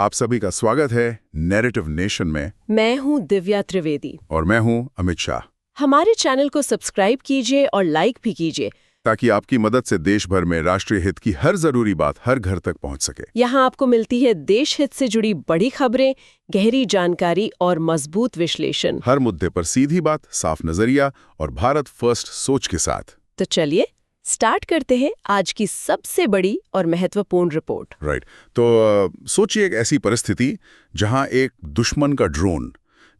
आप सभी का स्वागत है नैरेटिव नेशन में। मैं हूँ दिव्या त्रिवेदी और मैं हूँ अमित शाह। हमारे चैनल को सब्सक्राइब कीजिए और लाइक भी कीजिए ताकि आपकी मदद से देश भर में राष्ट्रीय हित की हर जरूरी बात हर घर तक पहुंच सके। यहाँ आपको मिलती है देश हित से जुड़ी बड़ी खबरें, गहरी जानकारी और मजबूत विश्लेषण। हर मुद्दे पर सीधी बात, साफ नजरिया और भारत फर्स्ट सोच के साथ। तो चलिए स्टार्ट करते हैं आज की सबसे बड़ी और महत्वपूर्ण रिपोर्ट। राइट। तो सोचिए एक ऐसी परिस्थिति जहां एक दुश्मन का ड्रोन,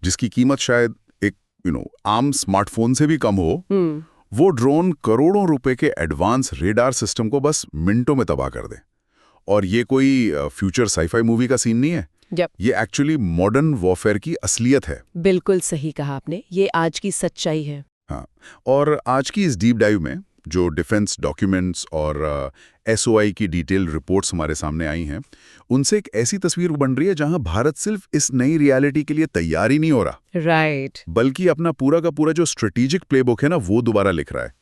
जिसकी कीमत शायद एक आम स्मार्टफोन से भी कम हो, वो ड्रोन करोड़ों रुपए के एडवांस रेडार सिस्टम को बस मिनटों में तबाह कर दे। और ये कोई फ्यूचर साईफाई मूवी का सीन नहीं है। ये एक्चुअली मॉडर्न वॉरफेयर की असलियत है। बिल्कुल सही कहा आपने, ये आज की सच्चाई है। हाँ, और आज की इस डीप डाइव में जो डिफेंस डॉक्यूमेंट्स और एसओआई की डिटेल रिपोर्ट्स हमारे सामने आई हैं, उनसे एक ऐसी तस्वीर बन रही है जहां भारत सिर्फ इस नई रियलिटी के लिए तैयार ही नहीं हो रहा, राइट, बल्कि अपना पूरा का पूरा जो स्ट्रेटेजिक प्लेबुक है ना, वो दोबारा लिख रहा है।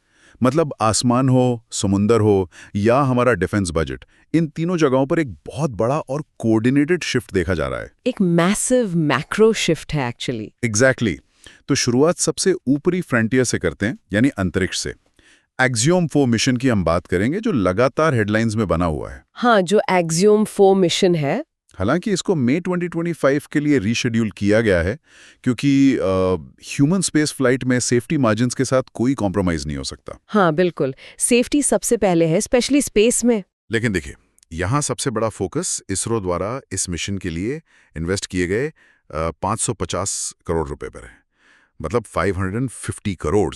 मतलब आसमान हो, समुंदर हो या हमारा डिफेंस बजट, इन तीनों जगहों पर एक बहुत बड़ा और कोऑर्डिनेटेड शिफ्ट देखा जा रहा है। एक मैसिव मैक्रो शिफ्ट है एक्चुअली। एग्जैक्टली। तो शुरुआत सबसे ऊपरी फ्रंटियर से करते हैं, यानी अंतरिक्ष से। एक्सियोम 4 मिशन की हम बात करेंगे, जो लगातार हेडलाइंस में बना हुआ है। हाँ, जो एक्सियोम 4 मिशन है, हालांकि इसको मई 2025 के लिए रीशेड्यूल किया गया है, क्योंकि ह्यूमन स्पेस फ्लाइट में सेफ्टी मार्जिन्स के साथ कोई कॉम्प्रोमाइज नहीं हो सकता। हाँ बिल्कुल, सेफ्टी सबसे पहले है, स्पेशली स्पेस में। लेकिन देखिए, यहाँ सबसे बड़ा फोकस इसरो द्वारा इस मिशन के लिए इन्वेस्ट किए गए 550 करोड़ रुपए पर है। मतलब 550 करोड़।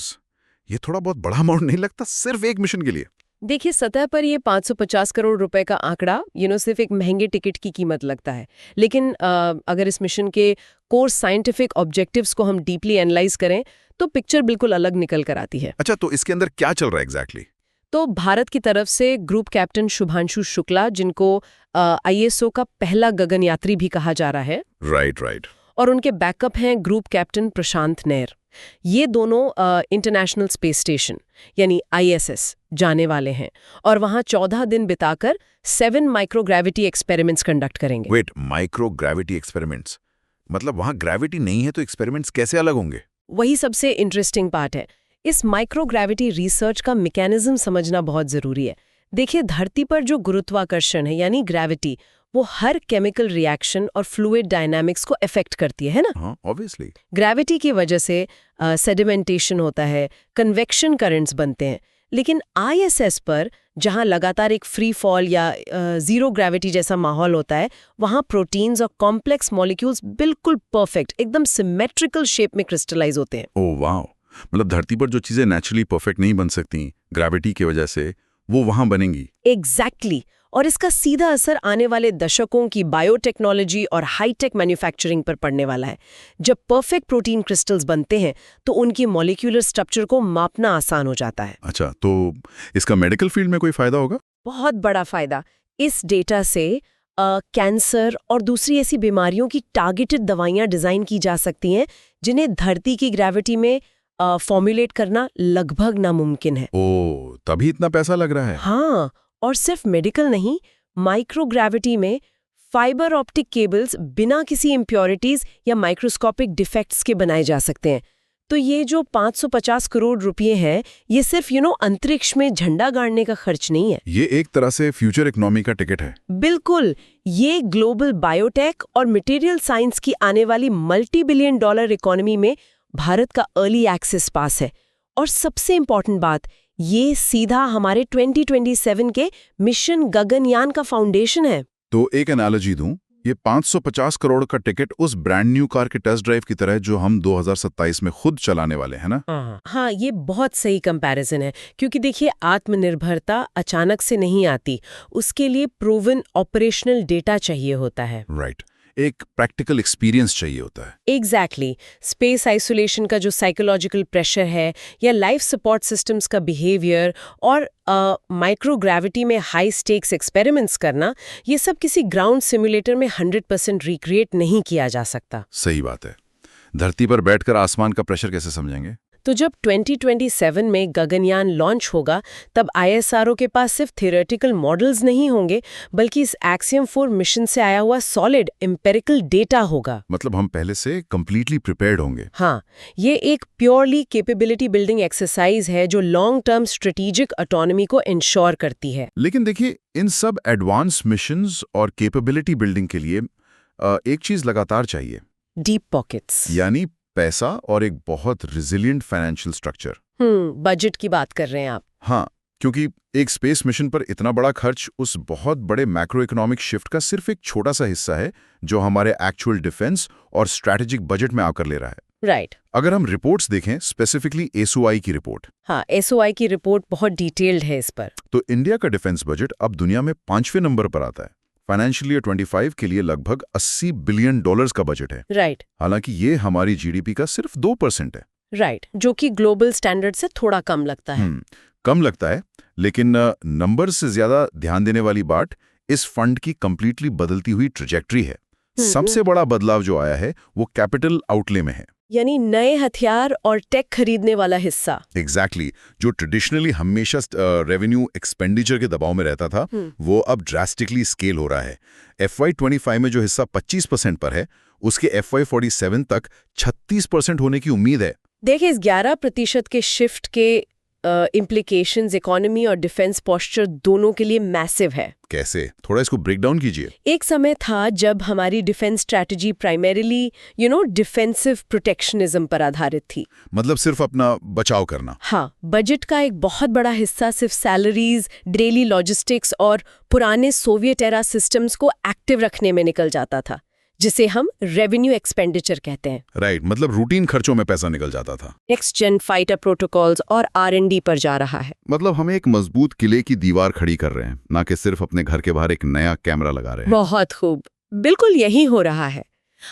ये थोड़ा बहुत बड़ा अमाउंट नहीं लगता सिर्फ एक मिशन के लिए? देखिए, सतह पर ये 550 करोड़ रुपए का आंकड़ा सिर्फ एक महंगे टिकट की कीमत लगता है। लेकिन अगर इस मिशन के कोर साइंटिफिक ऑब्जेक्टिव्स को हम डीपली एनालाइज करें तो पिक्चर बिल्कुल अलग निकल कर आती है। अच्छा, तो इसके अंदर क्या चल रहा है एग्जैक्टली? तो भारत की तरफ से ग्रुप कैप्टन शुभांशु शुक्ला, जिनको आईएसओ का पहला गगनयात्री भी कहा जा रहा है, राइट, और उनके बैकअप हैं ग्रुप कैप्टन प्रशांत नेर। ये दोनों इंटरनेशनल स्पेस स्टेशन यानी आईएसएस जाने वाले हैं और वहां 14 दिन बिताकर 7 माइक्रोग्रेविटी एक्सपेरिमेंट्स कंडक्ट करेंगे। Wait, microgravity experiments? मतलब वहां ग्रेविटी नहीं है तो एक्सपेरिमेंट्स कैसे अलग होंगे? वही सबसे इंटरेस्टिंग पार्ट है। इस माइक्रोग्रेविटी रिसर्च का मैकेनिज्म समझना बहुत जरूरी है। देखिए, धरती पर जो गुरुत्वाकर्षण है यानी ग्रेविटी, वो हर केमिकल रिएक्शन और फ्लूइड डायनामिक्स को अफेक्ट करती है ना? हाँ, ऑब्वियसली। ग्रेविटी की वजह से सेडिमेंटेशन होता है, कन्वेक्शन करंट्स बनते हैं। लेकिन आईएसएस पर जहां लगातार एक फ्री फॉल या जीरो ग्रेविटी जैसा माहौल होता है, वहां प्रोटीन्स और कॉम्प्लेक्स मॉलिक्यूल्स बिल्कुल परफेक्ट, एकदम सिमेट्रिकल शेप में क्रिस्टलाइज होते हैं। ओह वाह! मतलब धरती पर जो चीजें नेचुरली परफेक्ट नहीं बन सकती ग्रेविटी की वजह से, वो वहां बनेंगी। एग्जैक्टली। और इसका सीधा असर आने वाले दशकों की बायोटेक्नोलॉजी और हाईटेक मैन्युफैक्चरिंग पर पड़ने वाला है। जब परफेक्ट प्रोटीन क्रिस्टल्स बनते हैं तो उनकी मॉलिक्यूलर स्ट्रक्चर को मापना आसान हो जाता है। अच्छा, तो इसका मेडिकल फील्ड में कोई फायदा होगा? बहुत बड़ा फायदा। इस डेटा से कैंसर और दूसरी ऐसी बीमारियों की टारगेटेड दवाइयां डिजाइन की जा सकती हैं, जिन्हें धरती की ग्रेविटी में फॉर्मुलेट करना लगभग नामुमकिन है। ओह, तभी इतना पैसा लग रहा है। हाँ, और सिर्फ मेडिकल नहीं, माइक्रोग्रेविटी में फाइबर ऑप्टिक केबल्स बिना किसी इम्प्योरिटीज या माइक्रोस्कोपिक डिफेक्ट्स के बनाए जा सकते हैं। तो ये जो 550 करोड़ रुपए हैं, ये सिर्फ अंतरिक्ष में झंडा गाड़ने का खर्च नहीं है। ये एक तरह से फ्यूचर इकोनॉमी का टिकट है। बिल्कुल, ये ग्लोबल बायोटेक और मटेरियल साइंस की आने वाली $multi-billion इकोनॉमी में भारत का अर्ली एक्सेस पास है। और सबसे इंपॉर्टेंट बात, ये सीधा हमारे 2027 के मिशन गगनयान का फाउंडेशन है। तो एक एनालॉजी दूं, ये 550 करोड़ का टिकट उस ब्रांड न्यू कार के टेस्ट ड्राइव की तरह जो हम 2027 में खुद चलाने वाले हैं ना? हाँ, ये बहुत सही कंपैरिजन है, क्योंकि देखिए, आत्मनिर्भरता अचानक से नहीं आती, उसके लिए प्रूवन ऑपरेशनल डेटा चाहिए होता है। राइट, एक प्रैक्टिकल एक्सपीरियंस चाहिए होता है। एग्जैक्टली। स्पेस आइसोलेशन का जो साइकोलॉजिकल प्रेशर है, या लाइफ सपोर्ट सिस्टम्स का बिहेवियर, और माइक्रोग्रेविटी में हाई स्टेक्स एक्सपेरिमेंट्स करना, ये सब किसी ग्राउंड सिमुलेटर में 100% रिक्रिएट नहीं किया जा सकता। सही बात है। धरती पर बैठकर आसमान का प्रेशर कैसे समझेंगे? तो जब 2027 में गगनयान लॉन्च होगा तब ISRO के पास सिर्फ थियोरेटिकल मॉडल्स नहीं होंगे बल्कि इस एक्सियम 4 मिशन से आया हुआ सॉलिड एम्पिरिकल डेटा होगा। मतलब हम पहले से कंप्लीटली प्रिपेयर्ड होंगे। हाँ, ये एक प्योरली कैपेबिलिटी बिल्डिंग एक्सरसाइज है जो लॉन्ग टर्म स्ट्रेटेजिक ऑटोनॉमी को इंश्योर करती है। लेकिन देखिए, इन सब एडवांस मिशंस और कैपेबिलिटी बिल्डिंग के लिए एक चीज लगातार चाहिए, डीप पॉकेट्स, यानी पैसा और एक बहुत रिजिलिएंट फाइनेंशियल स्ट्रक्चर। बजट की बात कर रहे हैं आप। हाँ, क्योंकि एक स्पेस मिशन पर इतना बड़ा खर्च उस बहुत बड़े मैक्रो इकोनॉमिक शिफ्ट का सिर्फ एक छोटा सा हिस्सा है जो हमारे एक्चुअल डिफेंस और स्ट्रैटेजिक बजट में आकर ले रहा है। राइट। अगर हम रिपोर्ट्स देखें, स्पेसिफिकली SOI की रिपोर्ट, हाँ, SOI की रिपोर्ट बहुत डिटेल्ड है इस पर। तो इंडिया का डिफेंस बजट अब दुनिया में 5वें नंबर पर आता है। फाइनेंशियल ईयर 25 के लिए लगभग $80 बिलियन का बजट है। राइट। हालांकि ये हमारी GDP का सिर्फ 2% है। राइट, जो कि ग्लोबल स्टैंडर्ड से थोड़ा कम लगता है। कम लगता है, लेकिन नंबर से ज्यादा ध्यान देने वाली बात इस फंड की कंप्लीटली बदलती हुई ट्रेजेक्टरी है। सबसे बड़ा बदलाव जो आया है वो कैपिटल आउटले में है, यानी नए हथियार और टेक खरीदने वाला हिस्सा। एग्जैक्टली जो ट्रेडिशनली हमेशा रेवेन्यू एक्सपेंडिचर के दबाव में रहता था, वो अब ड्रास्टिकली स्केल हो रहा है। FY25 में जो हिस्सा 25% पर है, उसके FY47 तक 36% होने की उम्मीद है। देखिए, इस 11% के शिफ्ट के इम्प्लीकेशंस इकोनॉमी और डिफेंस पोस्चर दोनों के लिए मैसिव है। कैसे? थोड़ा इसको ब्रेक डाउन कीजिए। एक समय था जब हमारी defence strategy primarily defensive protectionism पर आधारित थी। मतलब सिर्फ अपना बचाव करना। हाँ, बजट का एक बहुत बड़ा हिस्सा सिर्फ सैलरीज, डेली लॉजिस्टिक्स और पुराने सोवियत एरा सिस्टम्स को एक्टिव रखने में निकल जाता था, जिसे हम रेवेन्यू एक्सपेंडिचर कहते हैं। राइट, मतलब रूटीन खर्चों में पैसा निकल जाता था। नेक्स्ट जेन फाइटर प्रोटोकॉल्स और R&D पर जा रहा है। मतलब हम एक मजबूत किले की दीवार खड़ी कर रहे हैं, ना कि सिर्फ अपने घर के बाहर एक नया कैमरा लगा रहे हैं। बहुत खूब, बिल्कुल यही हो रहा है।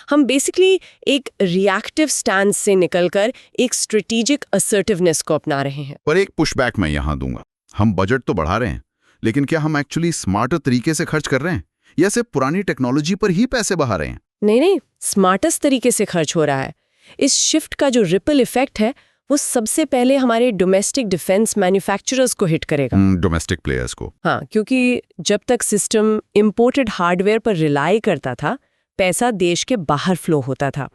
हम बेसिकली एक रिएक्टिव स्टैंड से निकलकर एक स्ट्रेटेजिक असर्टिवनेस को अपना रहे हैं। पर एक पुशबैक मैं यहाँ दूंगा। हम बजट तो बढ़ा रहे हैं, लेकिन क्या हम एक्चुअली स्मार्टर तरीके से खर्च कर रहे हैं या सिर्फ पुरानी टेक्नोलॉजी पर ही पैसे बहा रहे हैं? नहीं, स्मार्टेस्ट तरीके से खर्च हो रहा है। इस शिफ्ट का जो रिपल इफेक्ट है वो सबसे पहले हमारे डोमेस्टिक डिफेंस मैन्युफैक्चरर्स को हिट करेगा। डोमेस्टिक प्लेयर्स को। हाँ, क्योंकि जब तक सिस्टम इंपोर्टेड हार्डवेयर पर रिलाई करता था, पैसा देश के बाहर फ्लो होता था।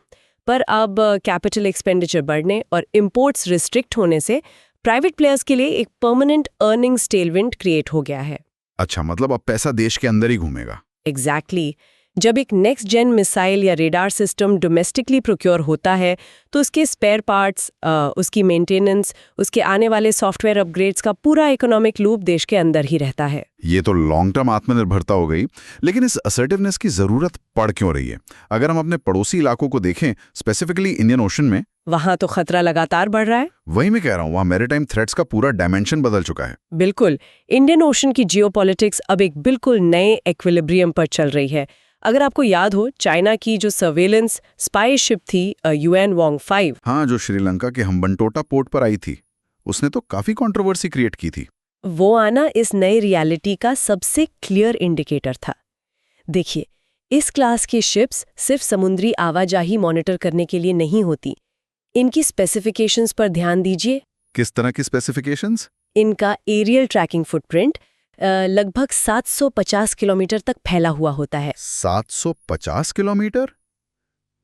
पर अब कैपिटल एक्सपेंडिचर बढ़ने और इंपोर्ट्स रिस्ट्रिक्ट होने से प्राइवेट प्लेयर्स के लिए एक परमानेंट अर्निंग्स टेलविंड क्रिएट हो गया है। अच्छा, मतलब अब पैसा देश के अंदर ही घूमेगा। एग्जैक्टली। जब एक नेक्स्ट जेन मिसाइल या रेडार सिस्टम डोमेस्टिकली प्रोक्योर होता है तो उसके स्पेयर पार्ट्स, उसकी मेंटेनेंस, उसके आने वाले सॉफ्टवेयर अपग्रेड्स का पूरा इकोनॉमिक लूप देश के अंदर ही रहता है। ये तो लॉन्ग टर्म आत्मनिर्भरता हो गई, लेकिन इस असर्टिवनेस की जरूरत पड़ क्यों रही है? अगर हम अपने पड़ोसी इलाकों को देखें, स्पेसिफिकली इंडियन ओशन में, वहां तो खतरा लगातार बढ़ रहा है। वही मैं कह रहा हूँ, वहाँ मैरीटाइम थ्रेट्स का पूरा डायमेंशन बदल चुका है। बिल्कुल, इंडियन ओशन की जियोपॉलिटिक्स अब एक बिल्कुल नए इक्विलिब्रियम पर चल रही है। अगर आपको याद हो, चाइना की जो सर्वेलेंस स्पाई शिप थी UN Wong 5, हाँ, जो श्रीलंका के हम्बनटोटा पोर्ट पर आई थी, उसने तो काफी कंट्रोवर्सी क्रिएट की थी। वो आना इस नई रियलिटी का सबसे क्लियर इंडिकेटर था। देखिए, इस क्लास की शिप्स सिर्फ समुद्री आवाजाही मॉनिटर करने के लिए नहीं होती। इनकी स्पेसिफिकेशंस पर ध्यान दीजिए। किस तरह की स्पेसिफिकेशंस? इनका एरियल ट्रैकिंग फुटप्रिंट लगभग 750 किलोमीटर तक फैला हुआ होता है। 750 किलोमीटर?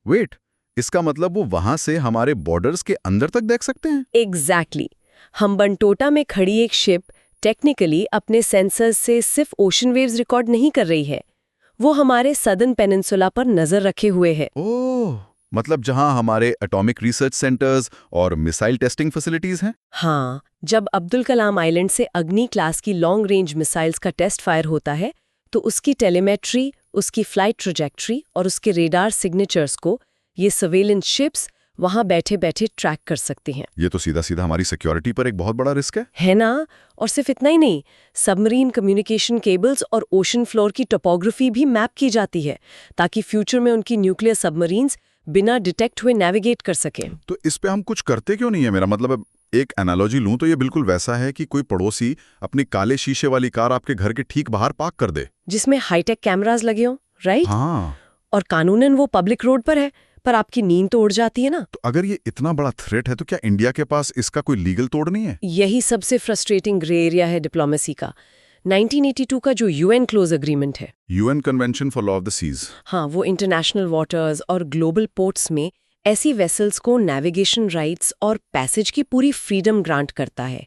वेट, इसका मतलब वो वहां से हमारे बॉर्डर्स के अंदर तक देख सकते हैं? एग्जैक्टली। हम्बनटोटा में खड़ी एक शिप टेक्निकली अपने सेंसर्स से सिर्फ ओशन वेव्स रिकॉर्ड नहीं कर रही है, वो हमारे सदर्न पेनिनसुला पर नजर रखे हुए है। ओह, मतलब जहां हमारे एटॉमिक रिसर्च सेंटर्स और मिसाइल टेस्टिंग फैसिलिटीज हैं? हाँ, जब अब्दुल कलाम आइलैंड से अग्नि क्लास की लॉन्ग रेंज मिसाइल्स का टेस्ट फायर होता है, तो उसकी टेलीमेट्री, उसकी फ्लाइट ट्रैजेक्टरी और उसके रेडार सिग्नेचर्स को ये सर्वेलेंस शिप्स वहां बैठे बैठे ट्रैक कर सकती हैं। ये तो सीधा सीधा हमारी सिक्योरिटी पर एक बहुत बड़ा रिस्क है ना? और सिर्फ इतना ही नहीं, सबमरीन कम्युनिकेशन केबल्स और ओशन फ्लोर की टोपोग्राफी भी मैप की जाती है, ताकि फ्यूचर में उनकी न्यूक्लियर सबमरीन्स बिना डिटेक्ट हुए नेविगेट कर सकें। तो इस पे हम कुछ करते क्यों नहीं है? मेरा मतलब, एक एनालॉजी लूं तो ये बिल्कुल वैसा है कि कोई पड़ोसी अपनी काले शीशे वाली कार आपके घर के ठीक बाहर पार्क कर दे, जिसमें हाईटेक कैमरास लगे हों, राइट? हाँ। और कानूनन वो पब्लिक रोड पर है, पर आपकी नींद तो उड़ जाती है ना। तो अगर ये इतना बड़ा थ्रेट है तो क्या इंडिया के पास इसका कोई लीगल तोड़ नहीं है? यही सबसे फ्रस्ट्रेटिंग ग्रे एरिया है डिप्लोमेसी का। 1982 का जो यूएन क्लोज एग्रीमेंट है, UN convention for law of the seas, हाँ, वो इंटरनेशनल वाटर्स और ग्लोबल पोर्ट्स में ऐसी वेसल्स को नेविगेशन राइट्स और पैसेज की पूरी फ्रीडम ग्रांट करता है।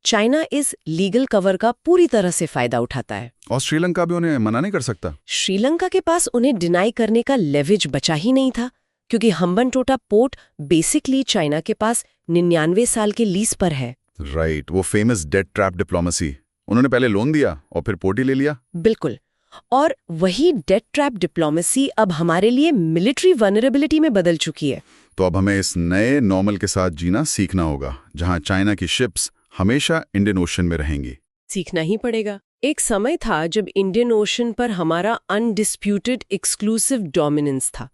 चाइना इस लीगल कवर का पूरी तरह से फायदा उठाता है। और श्रीलंका भी उन्हें मना नहीं कर सकता? श्रीलंका के पास उन्हें डिनाई करने का लेवरेज बचा ही नहीं था, क्योंकि हम्बनटोटा पोर्ट बेसिकली चाइना के पास 99 साल के लीज पर है। राइट, वो फेमस डेट ट्रैप डिप्लोमेसी। उन्होंने पहले लोन दिया और फिर पोर्ट ही ले लिया। बिल्कुल। और वही डेट ट्रैप डिप्लोमेसी अब हमारे लिए मिलिट्री वनरेबिलिटी में बदल चुकी है। तो अब हमें इस नए नॉर्मल के साथ जीना सीखना होगा, जहां चाइना की शिप्स हमेशा इंडियन ओशन में रहेंगी। सीखना ही पड़ेगा। एक समय था जब इंडियन ओशन पर हमारा अनडिस्प्यूटेड एक्सक्लूसिव डोमिनेंस था,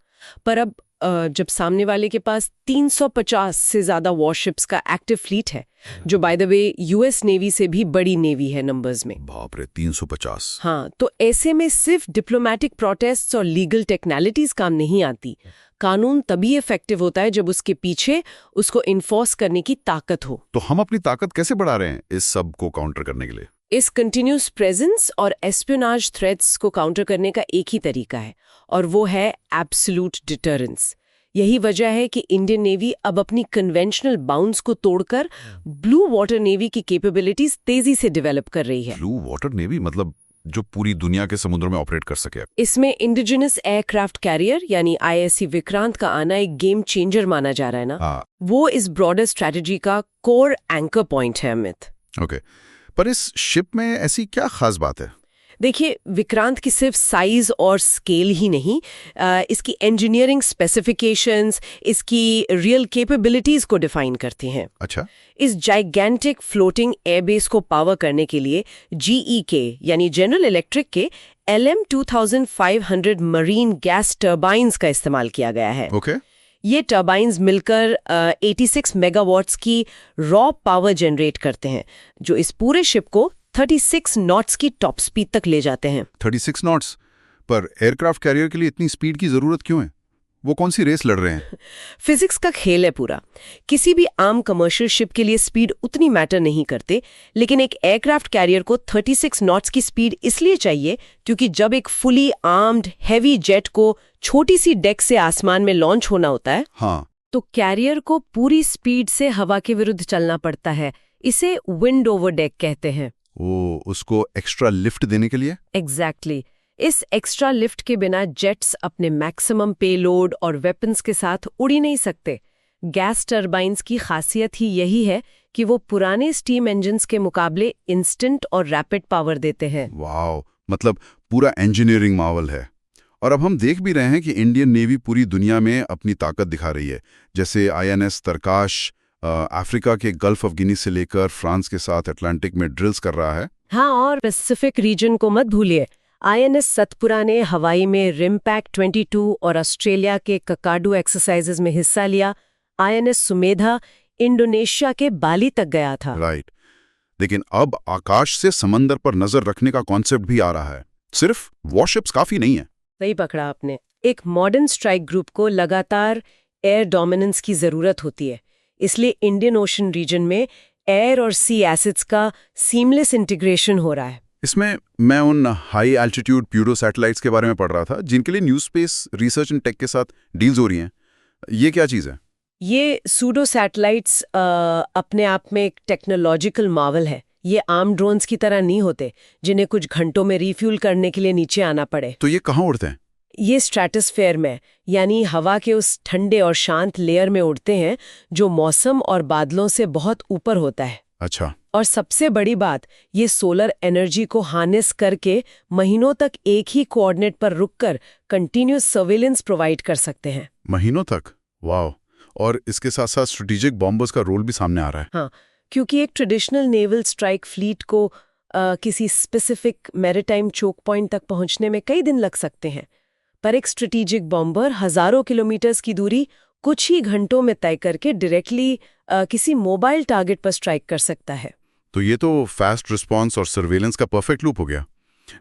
पर अब जब सामने वाले के पास 350 से ज्यादा वॉरशिप्स का एक्टिव फ्लीट है, जो by the way US navy से भी बड़ी नेवी है नंबर्स में। बाप रे, 350! हाँ, तो ऐसे में सिर्फ डिप्लोमेटिक प्रोटेस्ट्स और लीगल टेक्नैलिटीज काम नहीं आती। कानून तभी इफेक्टिव होता है जब उसके पीछे उसको इन्फोर्स करने की ताकत हो। तो हम अपनी ताकत कैसे बढ़ा रहे हैं इस सब को काउंटर करने के लिए? इस कंटिन्यूस प्रेजेंस और एस्पियोनाज थ्रेट्स को काउंटर करने का एक ही तरीका है, और वो है एब्सोल्यूट डिटरेंस। यही वजह है कि इंडियन नेवी अब अपनी कन्वेंशनल बाउंड्स को तोड़कर ब्लू वाटर नेवी की कैपेबिलिटीज तेजी से डेवलप कर रही है। ब्लू वाटर नेवी मतलब जो पूरी दुनिया के समुद्र में ऑपरेट कर सके? इसमें इंडिजिनस एयरक्राफ्ट कैरियर यानी आईएससी विक्रांत का आना एक गेम चेंजर माना जा रहा है ना। वो इस ब्रॉडर स्ट्रेटजी का कोर एंकर पॉइंट है, अमित। ओके, पर इस शिप में ऐसी क्या खास बात है? देखिए, विक्रांत की सिर्फ साइज और स्केल ही नहीं, इसकी इंजीनियरिंग स्पेसिफिकेशंस इसकी रियल कैपेबिलिटीज को डिफाइन करती हैं। अच्छा। इस जाइगेंटिक फ्लोटिंग एयरबेस को पावर करने के लिए जीई के यानी जनरल इलेक्ट्रिक के LM2500 मरीन गैस टर्बाइन्स का इस्तेमाल किया गया है। ओके। ये टर्बाइन्स मिलकर 86 मेगावाट्स की रॉ पावर जनरेट करते हैं, जो इस पूरे शिप को 36 नॉट्स की टॉप स्पीड तक ले जाते हैं। 36 नॉट्स? पर एयरक्राफ्ट कैरियर के लिए इतनी स्पीड की जरूरत क्यों है? वो कौन सी रेस लड़ रहे हैं? फिजिक्स का खेल है पूरा। किसी भी आम कमर्शियल शिप के लिए स्पीड उतनी मैटर नहीं करते, लेकिन एक एयरक्राफ्ट कैरियर को 36 नॉट्स की स्पीड इसलिए चाहिए क्योंकि जब एक फुली आर्म्ड हैवी जेट को छोटी सी डेक से आसमान में लॉन्च होना होता है, हाँ, तो कैरियर को पूरी स्पीड से हवा के विरुद्ध चलना पड़ता है। इसे विंड ओवर डेक कहते हैं। वो उसको एक्स्ट्रा लिफ्ट देने के लिए? एग्जैक्टली। इस एक्स्ट्रा लिफ्ट के बिना जेट्स अपने मैक्सिमम पेलोड और वेपन्स के साथ उड़ ही नहीं सकते। गैस टर्बाइन्स की खासियत ही यही है कि वो पुराने स्टीम इंजन्स के मुकाबले इंस्टेंट और रैपिड पावर देते हैं। वाओ, मतलब पूरा इंजीनियरिंग मावल है। और अब हम देख भी रहे हैं कि इंडियन नेवी पूरी दुनिया में अपनी ताकत दिखा रही है, जैसे INS तरकाश अफ्रीका के गल्फ ऑफ गिनी से लेकर फ्रांस के साथ अटलांटिक में ड्रिल्स कर रहा है। हाँ, और पैसिफिक रीजन को मत भूलिए। INS सतपुरा ने हवाई में रिमपैक 22 और ऑस्ट्रेलिया के ककाडू एक्सरसाइजेज में हिस्सा लिया। INS सुमेधा इंडोनेशिया के बाली तक गया था। राइट। लेकिन अब आकाश से समंदर पर नजर रखने का कॉन्सेप्ट भी आ रहा है। सिर्फ वॉरशिप्स काफी नहीं है। सही पकड़ा आपने। एक मॉडर्न स्ट्राइक ग्रुप को लगातार एयर डोमिनेंस की जरूरत होती है, इसलिए इंडियन ओशन रीजन में एयर और सी एसिड्स का सीमलेस इंटीग्रेशन हो रहा है। इसमें मैं उन हाई एल्टीट्यूड प्यूडो सैटेलाइट्स के बारे में पढ़ रहा था, जिनके लिए new space research and tech के साथ डील्स हो रही हैं। ये क्या चीज़ है? ये सूडो सैटेलाइट्स अपने आप में एक टेक्नोलॉजिकल मार्वल है। ये आम ड्रोन्स की तरह नहीं होते, जिन्हें कुछ घंटों में रिफ्यूल करने के लिए नीचे आना पड़े। तो ये कहाँ उड़ते हैं? ये स्ट्रेटोस्फेयर में, यानी हवा के उस ठंडे और शांत लेयर में उड़ते हैं जो मौसम और बादलों से बहुत ऊपर होता है। अच्छा। और सबसे बड़ी बात, ये सोलर एनर्जी को हार्नेस करके महीनों तक एक ही कोऑर्डिनेट पर रुककर कंटिन्यूस सर्वेलेंस प्रोवाइड कर सकते हैं। महीनों तक? वाह। और इसके साथ साथ स्ट्रेटेजिक बॉम्बर्स का रोल भी सामने आ रहा है। हाँ, क्योंकि एक ट्रेडिशनल नेवल स्ट्राइक फ्लीट को किसी स्पेसिफिक मैरीटाइम चोक पॉइंट तक पहुंचने में कई दिन लग सकते हैं, पर एक स्ट्रेटेजिक बॉम्बर हजारों किलोमीटर्स की दूरी कुछ ही घंटों में तय करके डायरेक्टली किसी मोबाइल टारगेट पर स्ट्राइक कर सकता है। तो ये तो फास्ट रिस्पॉन्स और सर्वेलेंस का परफेक्ट लूप हो गया।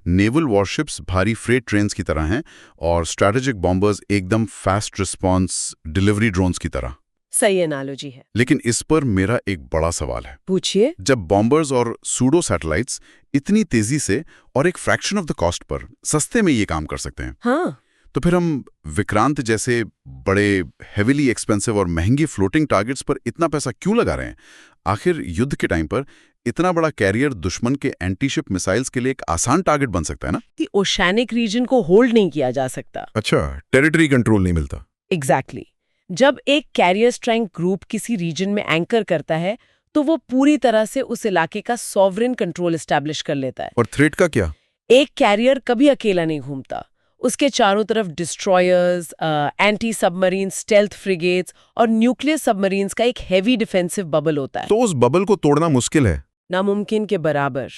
नेवल वॉरशिप्स भारी फ्रेट ट्रेन्स की तरह हैं और स्ट्रैटेजिक बॉम्बर्स एकदम फास्ट रिस्पॉन्स डिलीवरी ड्रोन्स की तरह। सही एनालॉजी है। लेकिन इस पर मेरा एक बड़ा सवाल है। पूछिए। जब बॉम्बर्स और सूडो सैटेलाइट्स इतनी तेजी से और एक fraction of the cost per सस्ते में ये काम कर सकते हैं, हाँ, तो फिर हम विक्रांत जैसे बड़े हेविली एक्सपेंसिव और महंगी फ्लोटिंग टारगेट्स पर इतना पैसा क्यों लगा रहे हैं? आखिर युद्ध के टाइम पर इतना बड़ा कैरियर दुश्मन के एंटीशिप मिसाइल्स के लिए एक आसान टारगेट बन सकता है ना? कि ओशैनिक रीजन को होल्ड नहीं किया जा सकता। अच्छा, टेरिटरी कंट्रोल नहीं मिलता। एग्जैक्टली। जब एक कैरियर स्ट्राइक ग्रुप किसी रीजन में एंकर करता है तो वो पूरी तरह से उस इलाके का सॉवरेन कंट्रोल एस्टैब्लिश कर लेता है। और थ्रेट का क्या? एक कैरियर कभी अकेला नहीं घूमता। उसके चारों तरफ destroyers, anti submarine stealth frigates और न्यूक्लियर सबमरीन्स का एक हेवी डिफेंसिव बबल होता है। तो उस बबल को तोड़ना मुश्किल है। नामुमकिन के बराबर।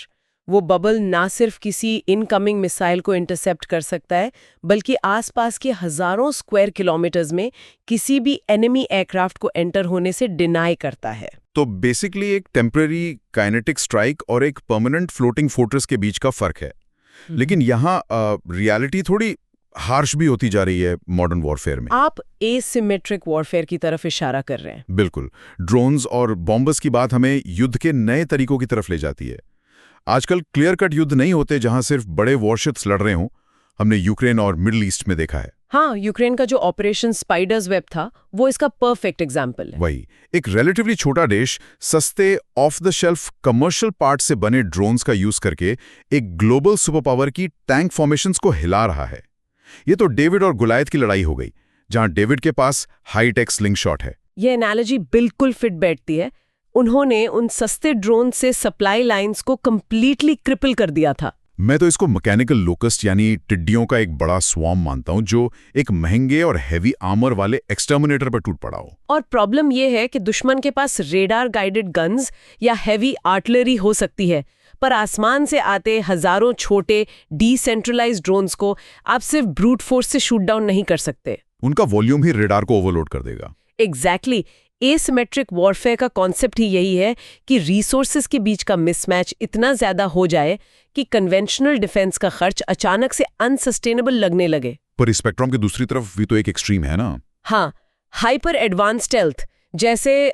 वो बबल ना सिर्फ किसी इनकमिंग मिसाइल को इंटरसेप्ट कर सकता है, बल्कि आसपास के हजारों स्क्वायर किलोमीटर्स में किसी भी एनिमी एयरक्राफ्ट को एंटर होने से डिनाई करता है। तो बेसिकली एक टेम्पररी काइनेटिक स्ट्राइक और एक परमानेंट फ्लोटिंग फोर्ट्रेस के बीच का फर्क है। लेकिन यहाँ रियलिटी थोड़ी हार्श भी होती जा रही है मॉडर्न वॉरफेयर में। आप एसिमेट्रिक वॉरफेयर की तरफ इशारा कर रहे हैं। बिल्कुल। ड्रोन्स और बॉम्बर्स की बात हमें युद्ध के नए तरीकों की तरफ ले जाती है। आजकल क्लियर कट युद्ध नहीं होते जहां सिर्फ बड़े वॉरशिप्स लड़ रहे हों। हमने यूक्रेन और मिडिल ईस्ट में देखा है। हाँ, यूक्रेन का जो ऑपरेशन स्पाइडर्स वेब था वो इसका परफेक्ट एग्जाम्पल है। वही, एक रिलेटिवली छोटा देश सस्ते of the shelf commercial part से बने ड्रोन्स का यूज करके एक ग्लोबल सुपर पावर की टैंक फॉर्मेशंस को हिला रहा है। ये तो डेविड और गुलायत की लड़ाई हो गई, जहां डेविड के पास हाईटेक स्लिंग शॉट है। ये एनालॉजी बिल्कुल फिट बैठती है। उन्होंने उन सस्ते ड्रोन से सप्लाई लाइंस को कंप्लीटली क्रिपल कर दिया था। मैं तो इसको मैकेनिकल लोकस्ट यानी टिड्डियों का एक बड़ा स्वार्म मानता हूं, जो एक महंगे और हेवी आर्मर वाले एक्सटर्मिनेटर पर टूट पड़ा हो। और प्रॉब्लम यह है कि दुश्मन के पास रेडार गाइडेड गन्स या हेवी आर्टिलरी हो सकती है, पर आसमान से आते हजारों छोटे डिसेंट्रलाइज्ड ड्रोन्स को आप सिर्फ ब्रूट फोर्स से शूट डाउन नहीं कर सकते। उनका वॉल्यूम ही रेडार को ओवरलोड कर देगा। एग्जैक्टली। एसिमेट्रिक वॉरफेयर का कॉन्सेप्ट ही यही है कि रिसोर्सेज के बीच का मिसमैच इतना ज्यादा हो जाए कि कन्वेंशनल डिफेंस का खर्च अचानक से अनसस्टेनेबल लगने लगे। पर स्पेक्ट्रम की दूसरी तरफ भी तो एक एक्सट्रीम है ना। हाँ, हाइपर एडवांस स्टेल्थ, जैसे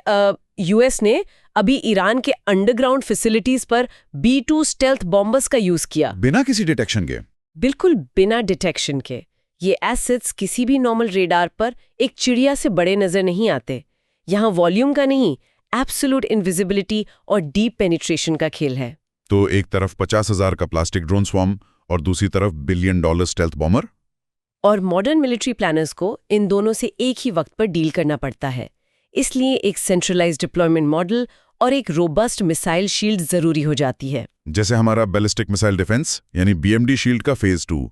यूएस ने अभी ईरान के अंडरग्राउंड फैसिलिटीज पर B-2 स्टेल्थ बॉम्बर्स का यूज किया, बिना किसी डिटेक्शन के। बिल्कुल बिना डिटेक्शन के। ये एसिड्स किसी भी नॉर्मल रेडार पर एक चिड़िया से बड़े नजर नहीं आते। यहाँ वॉल्यूम का नहीं, एब्सोल्यूट इनविजिबिलिटी और डीप पेनिट्रेशन का खेल है। तो एक तरफ 50,000 का प्लास्टिक ड्रोन स्वॉर्म और दूसरी तरफ $1 बिलियन स्टेल्थ बॉम्बर। और मॉडर्न मिलिट्री प्लानर्स को इन दोनों से एक ही वक्त पर डील करना पड़ता है। इसलिए एक सेंट्रलाइज्ड डिप्लॉयमेंट मॉडल और एक रोबस्ट मिसाइल शील्ड जरूरी हो जाती है। जैसे हमारा बैलिस्टिक मिसाइल डिफेंस यानी BMD शील्ड का फेज 2,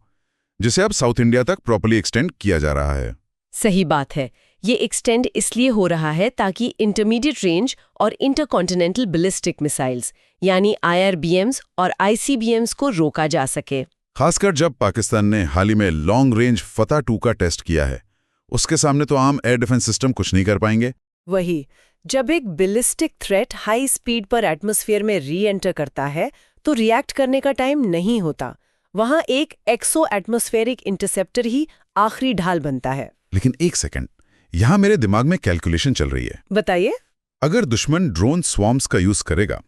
जिसे अब साउथ इंडिया तक प्रॉपर्ली एक्सटेंड किया जा रहा है। सही बात है। ये एक्सटेंड इसलिए हो रहा है ताकि इंटरमीडिएट रेंज और इंटरकॉन्टिनेंटल बैलिस्टिक मिसाइल्स यानी IRBMs और ICBMs को रोका जा सके। खासकर जब पाकिस्तान ने हाल ही में लॉन्ग रेंज फतह 2 का टेस्ट किया है, उसके सामने तो आम एयर डिफेंस सिस्टम कुछ नहीं कर पाएंगे। वही, जब एक बैलिस्टिक थ्रेट हाई स्पीड पर एटमॉस्फेयर में री एंटर करता है तो रिएक्ट करने का टाइम नहीं होता। वहां एक एक्सो एटमॉस्फेरिक इंटरसेप्टर ही आखिरी ढाल बनता है। लेकिन एक सेकंड, यहां मेरे दिमाग में कैलकुलेशन चल रही है। बताइए। अगर दुश्मन ड्रोन स्वॉर्म्स का यूज करेगा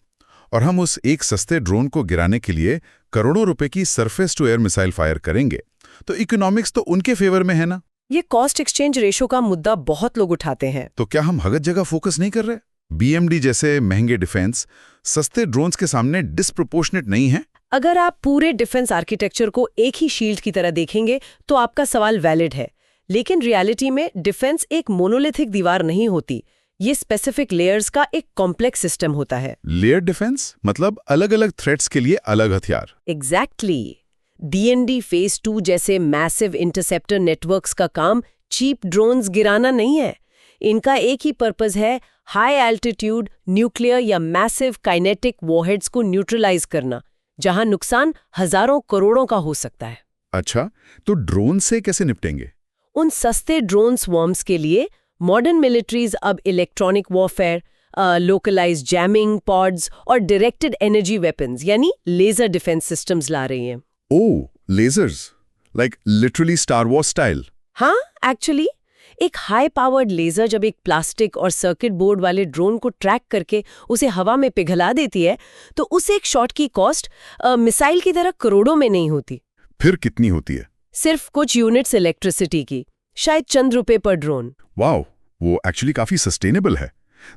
और हम उस एक सस्ते ड्रोन को गिराने के लिए करोड़ों रुपए की surface to air missile fire करेंगे, तो इकोनॉमिक्स तो उनके फेवर में है ना। ये कॉस्ट एक्सचेंज रेशो का मुद्दा बहुत लोग उठाते हैं। तो क्या हम हगत जगह फोकस नहीं कर रहे? BMD जैसे महंगे डिफेंस सस्ते ड्रोन्स के सामने डिस्प्रोपोर्शनेट नहीं है? अगर आप पूरे डिफेंस आर्किटेक्चर को एक ही शील्ड की तरह देखेंगे तो आपका सवाल वैलिड है, लेकिन रियलिटी में डिफेंस एक मोनोलिथिक दीवार नहीं होती। ये स्पेसिफिक लेयर्स का एक कॉम्प्लेक्स सिस्टम होता है। लेयर डिफेंस मतलब अलग-अलग थ्रेट्स के लिए अलग हथियार। एग्जैक्टली। DND फेज 2 जैसे मैसिव इंटरसेप्टर नेटवर्क्स का काम चीप ड्रोन्स गिराना नहीं है। इनका एक ही पर्पस है, हाई एल्टीट्यूड न्यूक्लियर या मैसिव काइनेटिक वॉरहेड्स को न्यूट्रलाइज करना, जहां नुकसान हजारों करोड़ों का हो सकता है। अच्छा, तो ड्रोन से कैसे निपटेंगे? उन सस्ते ड्रोन स्वॉर्म्स के लिए मॉडर्न मिलिट्रीज अब electronic warfare, localised jamming pods और डायरेक्टेड एनर्जी वेपन्स यानी लेजर डिफेंस सिस्टम्स ला रही हैं। Oh, lasers, like literally Star Wars style. हाँ, एक्चुअली एक हाई पावर्ड लेजर जब एक प्लास्टिक और सर्किट बोर्ड वाले ड्रोन को ट्रैक करके उसे हवा में पिघला देती है तो उस एक शॉट की कॉस्ट मिसाइल की तरह करोड़ों में नहीं होती। फिर कितनी होती है? सिर्फ कुछ यूनिट्स इलेक्ट्रिसिटी की, शायद चंद रुपए पर ड्रोन। वाओ, वो एक्चुअली काफी सस्टेनेबल है।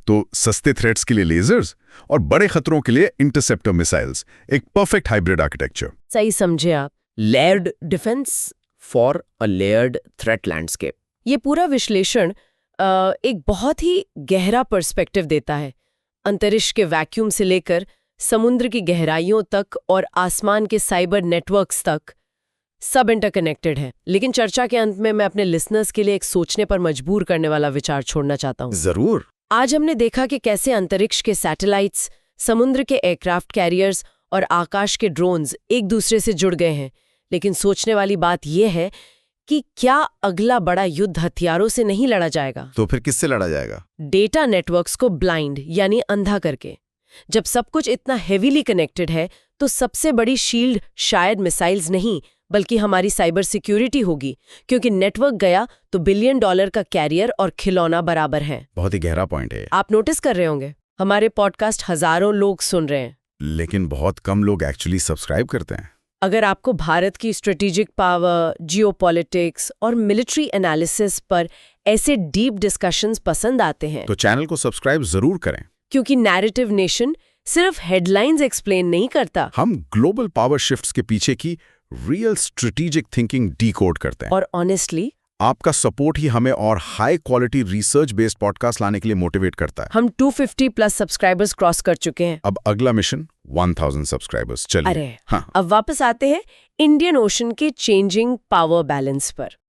तो सस्ते थ्रेट्स के लिए लेजर्स और बड़े खतरों के लिए इंटरसेप्टर मिसाइल्स, एक परफेक्ट हाइब्रिड आर्किटेक्चर। सही समझे आप। Layered defence for a layered threat landscape. ये पूरा विश्लेषण एक बहुत ही गहरा पर्सपेक्टिव देता है। अंतरिक्ष के वैक्यूम से लेकर समुद्र की गहराइयों तक और आसमान के साइबर नेटवर्क्स तक सब इंटरकनेक्टेड है। लेकिन चर्चा के अंत में मैं अपने लिसनर्स के लिए एक सोचने पर मजबूर करने वाला विचार छोड़ना चाहता हूँ। जरूर। आज हमने देखा कि कैसे अंतरिक्ष के सैटेलाइट्स, समुद्र के एयरक्राफ्ट कैरियर्स और आकाश के ड्रोन्स एक दूसरे से जुड़ गए हैं। लेकिन सोचने वाली बात यह है कि क्या अगला बड़ा युद्ध हथियारों से नहीं लड़ा जाएगा? तो फिर किससे लड़ा जाएगा? डेटा नेटवर्क्स को ब्लाइंड यानी अंधा करके। जब सब कुछ इतना हेवीली कनेक्टेड है तो सबसे बड़ी शील्ड शायद मिसाइल्स नहीं बल्कि हमारी साइबर सिक्योरिटी होगी, क्योंकि नेटवर्क गया तो $1 बिलियन का कैरियर और खिलौना बराबर है। बहुत ही गहरा पॉइंट है। आप नोटिस कर रहे होंगे हमारे पॉडकास्ट हजारों लोग सुन रहे हैं, लेकिन बहुत कम लोग एक्चुअली सब्सक्राइब करते हैं। अगर आपको भारत की स्ट्रेटेजिक पावर, जियोपॉलिटिक्स और मिलिट्री एनालिसिस पर ऐसे डीप डिस्कशंस पसंद आते हैं तो चैनल को सब्सक्राइब जरूर करें, क्योंकि नैरेटिव नेशन सिर्फ हेडलाइंस एक्सप्लेन नहीं करता, हम ग्लोबल पावर शिफ्ट्स के पीछे की रियल स्ट्रेटेजिक थिंकिंग डीकोड करते हैं। और ऑनेस्टली आपका सपोर्ट ही हमें और high quality research based podcast लाने के लिए मोटिवेट करता है। हम 250+ सब्सक्राइबर्स क्रॉस कर चुके हैं। अब अगला मिशन 1000 सब्सक्राइबर्स। चलिए अरे हाँ, अब वापस आते हैं इंडियन ओशन के चेंजिंग पावर बैलेंस पर।